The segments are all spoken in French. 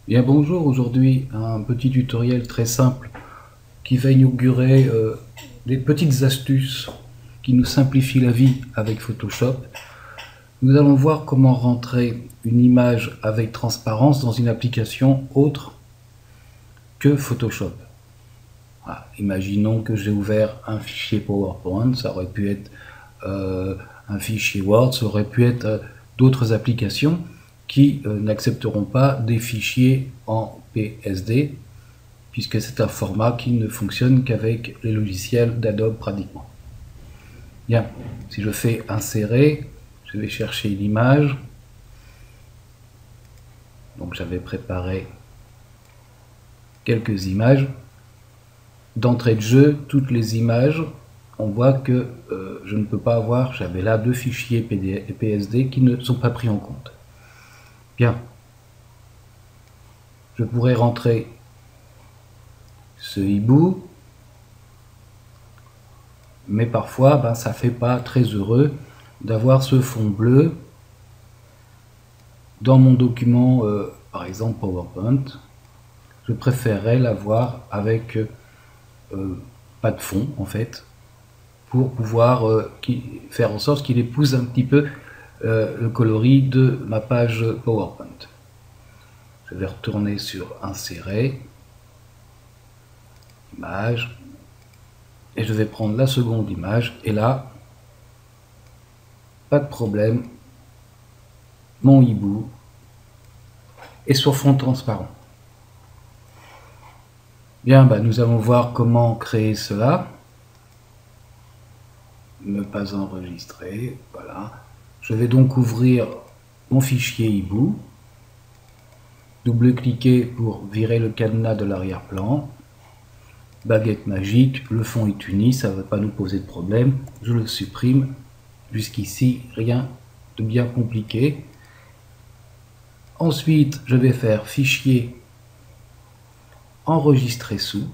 Bien bonjour, aujourd'hui un petit tutoriel très simple qui va inaugurer des petites astuces qui nous simplifient la vie avec Photoshop. Nous allons voir comment rentrer une image avec transparence dans une application autre que Photoshop. Voilà. Imaginons que j'ai ouvert un fichier PowerPoint, ça aurait pu être un fichier Word, ça aurait pu être d'autres applications qui n'accepteront pas des fichiers en PSD, puisque c'est un format qui ne fonctionne qu'avec les logiciels d'Adobe pratiquement. Bien, si je fais insérer, je vais chercher l'image. Donc j'avais préparé quelques images. D'entrée de jeu, toutes les images, on voit que je ne peux pas avoir, j'avais là deux fichiers PSD qui ne sont pas pris en compte. Bien, je pourrais rentrer ce hibou, mais parfois ça ne fait pas très heureux d'avoir ce fond bleu dans mon document, par exemple PowerPoint. Je préférerais l'avoir avec pas de fond en fait, pour pouvoir faire en sorte qu'il épouse un petit peu le coloris de ma page PowerPoint. Je vais retourner sur insérer, image, et je vais prendre la seconde image, et là, pas de problème, mon hibou est sur fond transparent. Bien, nous allons voir comment créer cela. Ne pas enregistrer, voilà. Je vais donc ouvrir mon fichier hibou, double-cliquer pour virer le cadenas de l'arrière-plan, baguette magique, le fond est uni, ça ne va pas nous poser de problème, je le supprime. Jusqu'ici, rien de bien compliqué. Ensuite, je vais faire fichier, enregistrer sous.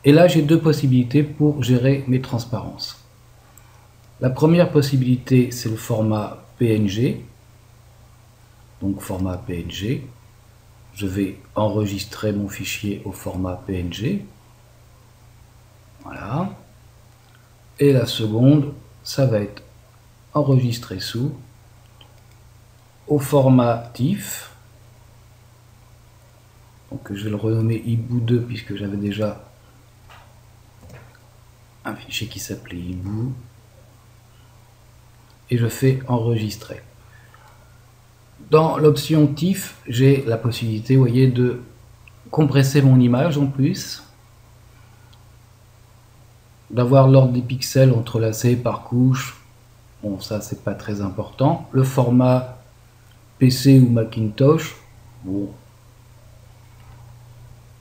Et là, j'ai deux possibilités pour gérer mes transparences. La première possibilité, c'est le format PNG. Donc, format PNG. Je vais enregistrer mon fichier au format PNG. Voilà. Et la seconde, ça va être enregistré sous au format TIFF. Donc je vais le renommer hibou 2 puisque j'avais déjà un fichier qui s'appelait hibou. Et je fais enregistrer. Dans l'option TIFF, j'ai la possibilité, vous voyez, de compresser mon image en plus, d'avoir l'ordre des pixels entrelacés par couche. Bon, ça c'est pas très important. Le format PC ou Macintosh, bon,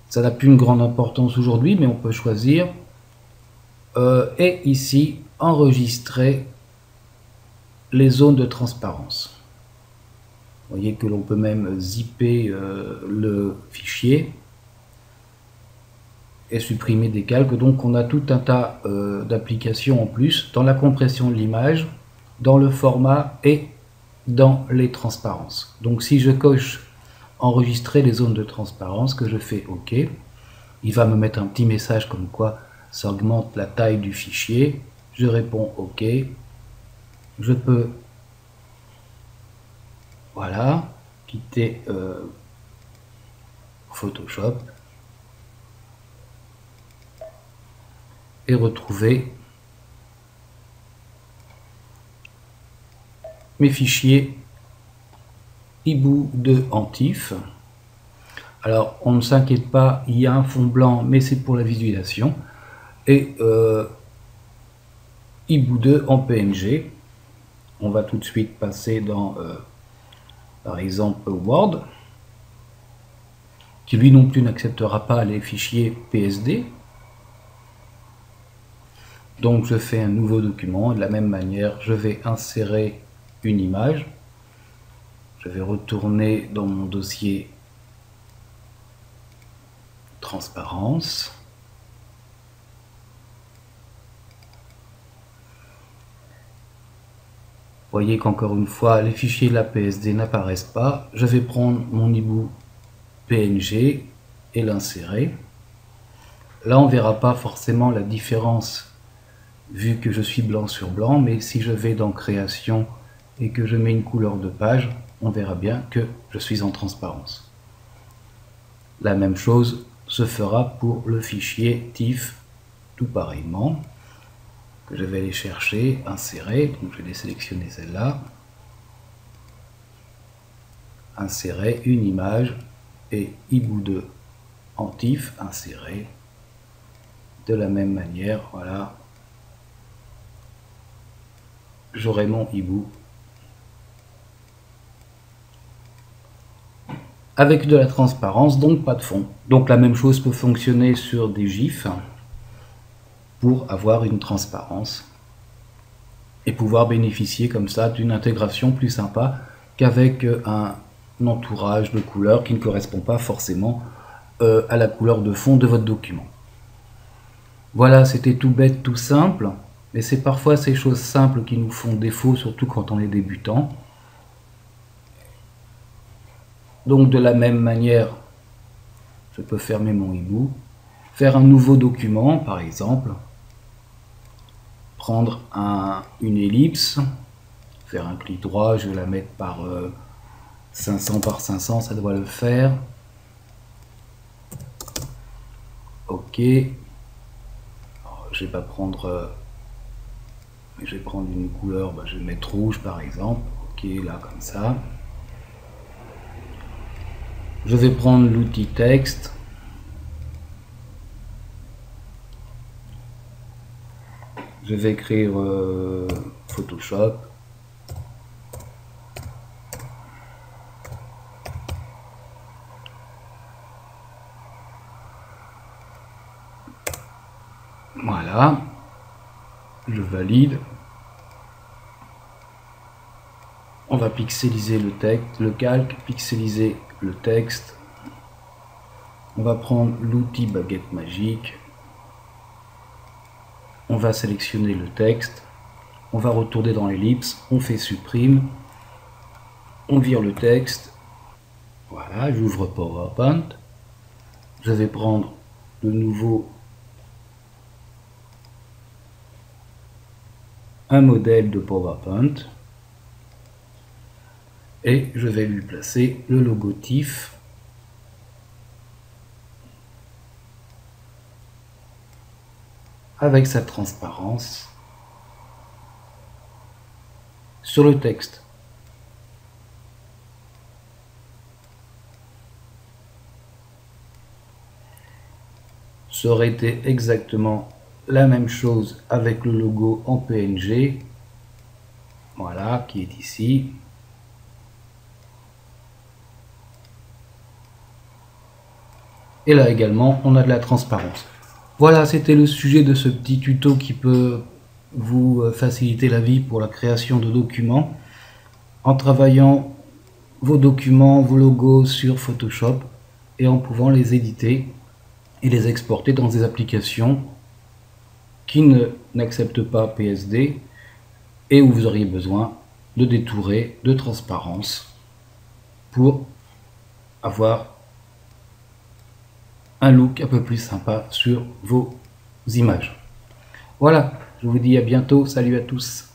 ça n'a plus une grande importance aujourd'hui, mais on peut choisir. Et ici, enregistrer les zones de transparence. Vous voyez que l'on peut même zipper le fichier et supprimer des calques. Donc on a tout un tas d'applications en plus dans la compression de l'image, dans le format et dans les transparences. Donc si je coche enregistrer les zones de transparence, que je fais OK, il va me mettre un petit message comme quoi ça augmente la taille du fichier. Je réponds OK. Je peux, voilà, quitter Photoshop et retrouver mes fichiers hibou de TIFF. Alors on ne s'inquiète pas, il y a un fond blanc, mais c'est pour la visualisation. Et hibou 2 en PNG. On va tout de suite passer dans, par exemple, Word, qui lui non plus n'acceptera pas les fichiers PSD. Donc je fais un nouveau document, et de la même manière, je vais insérer une image. Je vais retourner dans mon dossier transparence. Vous voyez qu'encore une fois, les fichiers de la PSD n'apparaissent pas. Je vais prendre mon hibou PNG et l'insérer. Là, on ne verra pas forcément la différence vu que je suis blanc sur blanc, mais si je vais dans Création et que je mets une couleur de page, on verra bien que je suis en transparence. La même chose se fera pour le fichier TIFF, tout pareillement, que je vais aller chercher, insérer, donc je vais sélectionner celle-là, insérer une image et hibou 2 en TIFF, insérer de la même manière, voilà, j'aurai mon hibou avec de la transparence, donc pas de fond. Donc la même chose peut fonctionner sur des GIFs pour avoir une transparence et pouvoir bénéficier comme ça d'une intégration plus sympa qu'avec un entourage de couleurs qui ne correspond pas forcément à la couleur de fond de votre document. Voilà, c'était tout bête, tout simple, mais c'est parfois ces choses simples qui nous font défaut, surtout quand on est débutant. Donc de la même manière, je peux fermer mon hibou, faire un nouveau document par exemple, prendre une ellipse, faire un clic droit, je vais la mettre par 500 par 500, ça doit le faire. Ok, alors, je vais pas prendre, je vais prendre une couleur, je vais mettre rouge par exemple, ok, là comme ça. Je vais prendre l'outil texte. Je vais écrire Photoshop. Voilà. Je valide. On va pixeliser le texte, le calque, pixeliser le texte. On va prendre l'outil baguette magique. On va sélectionner le texte. On va retourner dans l'ellipse. On fait supprime. On vire le texte. Voilà, j'ouvre PowerPoint. Je vais prendre de nouveau un modèle de PowerPoint. Et je vais lui placer le logo TIFF avec sa transparence sur le texte. Ça aurait été exactement la même chose avec le logo en PNG, voilà, qui est ici. Et là également, on a de la transparence. Voilà, c'était le sujet de ce petit tuto qui peut vous faciliter la vie pour la création de documents en travaillant vos documents, vos logos sur Photoshop et en pouvant les éditer et les exporter dans des applications qui n'acceptent pas PSD et où vous auriez besoin de détourer, de transparence pour avoir un look un peu plus sympa sur vos images. Voilà, je vous dis à bientôt, salut à tous.